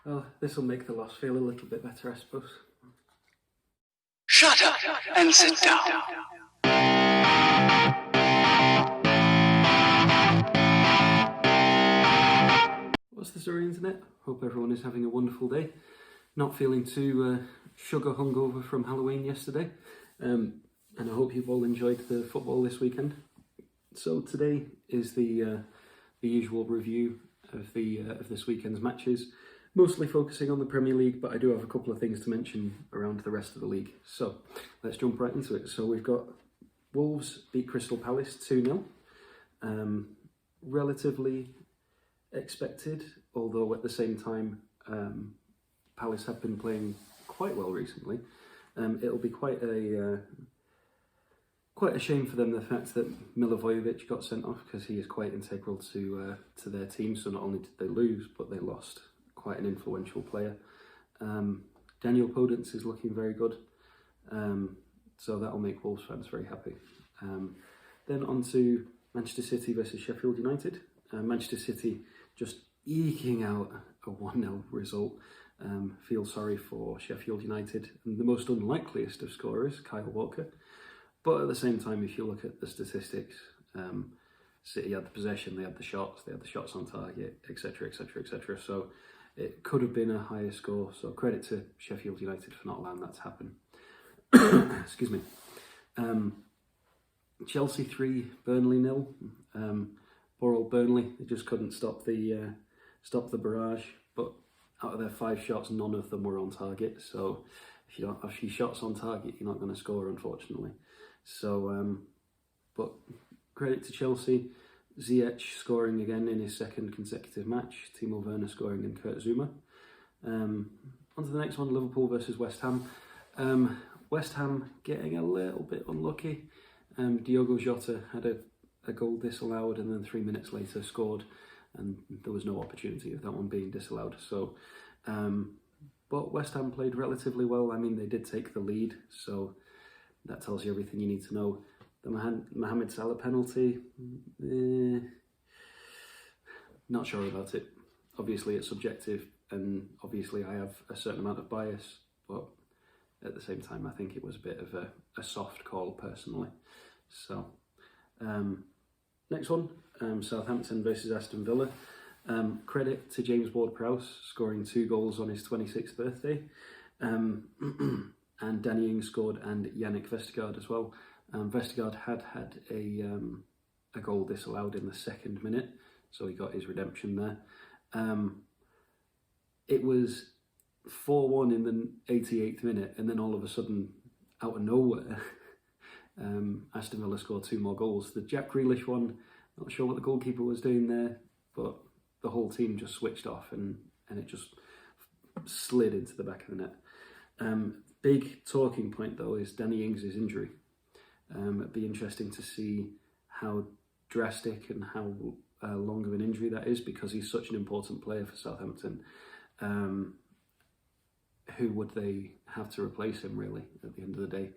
Well, this will make the loss feel a little bit better, I suppose. Shut up and sit down. What's the story, internet? Hope everyone is having a wonderful day. Not feeling too sugar hungover from Halloween yesterday. And I hope you've all enjoyed the football this weekend. So today is the usual review of this weekend's matches, mostly focusing on the Premier League, but I do have a couple of things to mention around the rest of the league. So let's jump right into it. So we've got Wolves beat Crystal Palace 2-0. Relatively expected, although at the same time Palace have been playing quite well recently. It'll be quite a shame for them, the fact that Milivojevic got sent off, because he is quite integral to their team. So not only did they lose, but they lost quite an influential player. Daniel Podence is looking very good, so that'll make Wolves fans very happy. Then on to Manchester City versus Sheffield United. Manchester City just eking out a 1-0 result. Feel sorry for Sheffield United, and the most unlikeliest of scorers, Kyle Walker. But at the same time, if you look at the statistics, City had the possession, they had the shots on target, etc, etc, etc. So it could have been a higher score. So credit to Sheffield United for not allowing that to happen. Excuse me. Chelsea 3, Burnley 0. Poor old Burnley, they just couldn't stop the barrage. But out of their 5 shots, none of them were on target. So if you don't have a few shots on target, you're not going to score, unfortunately. So, but credit to Chelsea. Ziyech scoring again in his 2nd consecutive match. Timo Werner scoring and Kurt Zouma. On to the next one, Liverpool versus West Ham. West Ham getting a little bit unlucky. Diogo Jota had a goal disallowed, and then 3 minutes later scored, and there was no opportunity of that one being disallowed. So, but West Ham played relatively well. I mean, they did take the lead, so that tells you everything you need to know. The Mohamed Salah penalty, not sure about it. Obviously it's subjective, and obviously I have a certain amount of bias, but at the same time I think it was a bit of a soft call personally. So, next one, Southampton versus Aston Villa. Credit to James Ward-Prowse scoring 2 goals on his 26th birthday. And Danny Ings scored, and Yannick Vestergaard as well. Vestergaard had a goal disallowed in the 2nd minute, so he got his redemption there. It was 4-1 in the 88th minute, and then all of a sudden, out of nowhere, Aston Villa scored 2 more goals. The Jack Grealish one, not sure what the goalkeeper was doing there, but the whole team just switched off, and it just slid into the back of the net. Big talking point though is Danny Ings' injury. It'd be interesting to see how drastic and how long of an injury that is, because he's such an important player for Southampton. Who would they have to replace him, really, at the end of the day?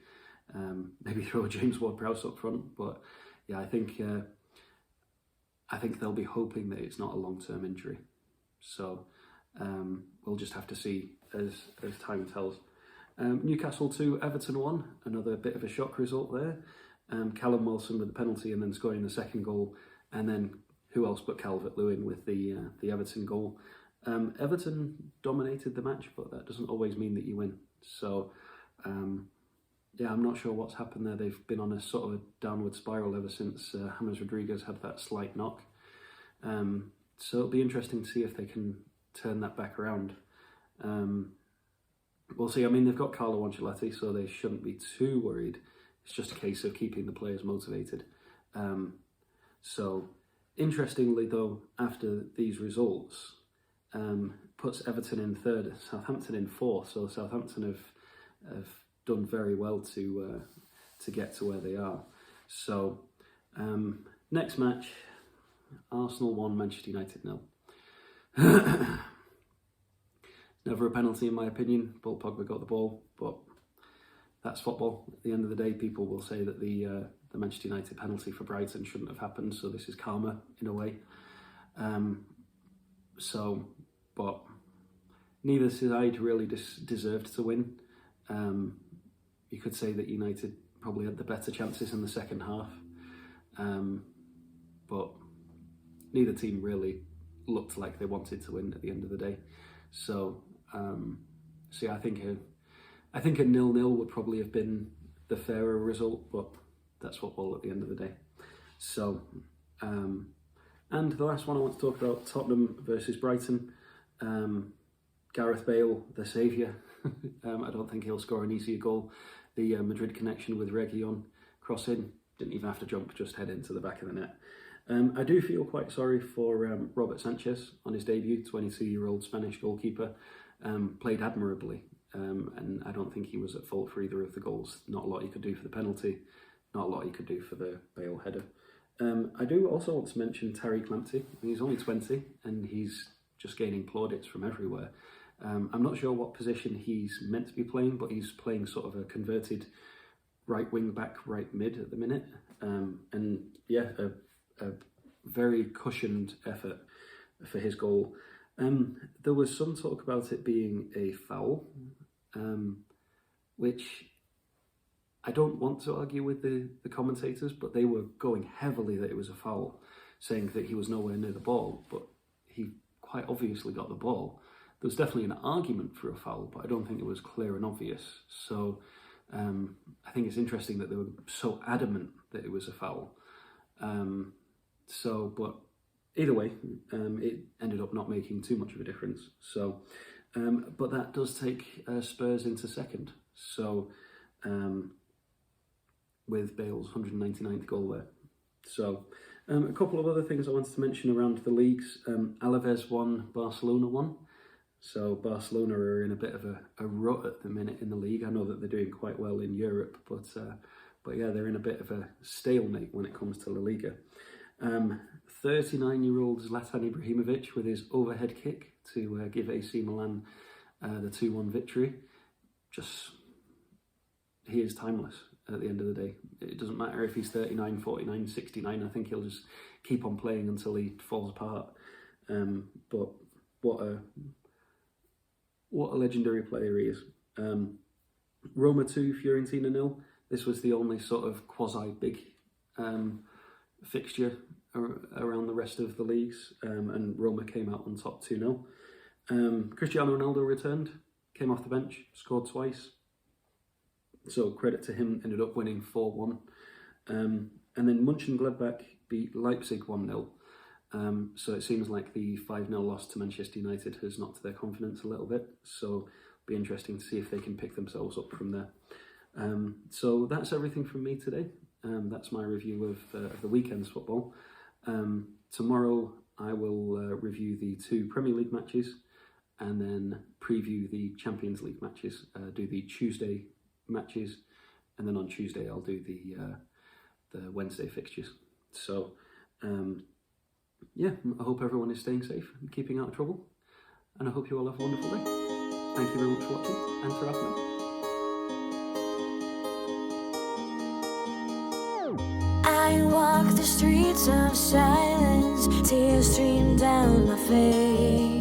Maybe throw James Ward-Prowse up front, but yeah, I think they'll be hoping that it's not a long-term injury. So we'll just have to see as time tells. Newcastle 2, Everton 1, another bit of a shock result there. Callum Wilson with the penalty and then scoring the 2nd goal, and then who else but Calvert-Lewin with the Everton goal. Everton dominated the match, but that doesn't always mean that you win. So yeah, I'm not sure what's happened there. They've been on a sort of a downward spiral ever since James Rodriguez had that slight knock. So it'll be interesting to see if they can turn that back around. We'll see. I mean, they've got Carlo Ancelotti, so they shouldn't be too worried. It's just a case of keeping the players motivated. So, interestingly though, after these results, puts Everton in 3rd, Southampton in 4th. So Southampton have done very well to get to where they are. So, next match, Arsenal 1, Manchester United 0. Never a penalty in my opinion. Paul Pogba got the ball, but that's football. At the end of the day, people will say that the Manchester United penalty for Brighton shouldn't have happened, so this is karma in a way. So, but neither side really deserved to win. You could say that United probably had the better chances in the second half, but neither team really looked like they wanted to win at the end of the day. So, yeah, I think a 0-0 would probably have been the fairer result, but that's football at the end of the day. So, and the last one I want to talk about, Tottenham versus Brighton. Gareth Bale, the saviour. I don't think he'll score an easier goal. The Madrid connection with Reguilon crossing, didn't even have to jump, just head into the back of the net. I do feel quite sorry for Robert Sanchez on his debut, 22-year-old Spanish goalkeeper. Played admirably, and I don't think he was at fault for either of the goals. Not a lot he could do for the penalty, not a lot he could do for the Bale header. I do also want to mention Tariq Lamptey. He's only 20 and he's just gaining plaudits from everywhere. I'm not sure what position he's meant to be playing, but he's playing sort of a converted right wing back, right mid at the minute. And yeah, a very cushioned effort for his goal. There was some talk about it being a foul, which I don't want to argue with the commentators, but they were going heavily that it was a foul, saying that he was nowhere near the ball, but he quite obviously got the ball. There was definitely an argument for a foul, but I don't think it was clear and obvious. So I think it's interesting that they were so adamant that it was a foul. But either way, it ended up not making too much of a difference. So, but that does take Spurs into second. So, with Bale's 199th goal there. So, a couple of other things I wanted to mention around the leagues. Alaves won, Barcelona won. So Barcelona are in a bit of a rut at the minute in the league. I know that they're doing quite well in Europe, but yeah, they're in a bit of a stalemate when it comes to La Liga. 39-year-old Zlatan Ibrahimovic with his overhead kick to give AC Milan the 2-1 victory. He is timeless at the end of the day. It doesn't matter if he's 39, 49, 69. I think he'll just keep on playing until he falls apart. But what a legendary player he is. Roma 2, Fiorentina 0. This was the only sort of quasi-big fixture around the rest of the leagues, and Roma came out on top 2-0. Cristiano Ronaldo returned, came off the bench, scored twice. So credit to him, ended up winning 4-1. And then Mönchengladbach beat Leipzig 1-0. So it seems like the 5-0 loss to Manchester United has knocked their confidence a little bit. So it'll be interesting to see if they can pick themselves up from there. So that's everything from me today. That's my review of the weekend's football. Tomorrow I will review the 2 Premier League matches and then preview the Champions League matches. Do the Tuesday matches, and then on Tuesday I'll do the Wednesday fixtures. So yeah, I hope everyone is staying safe and keeping out of trouble, and I hope you all have a wonderful day. Thank you very much for watching, and ta-ra for now. I walk the streets of silence, tears stream down my face.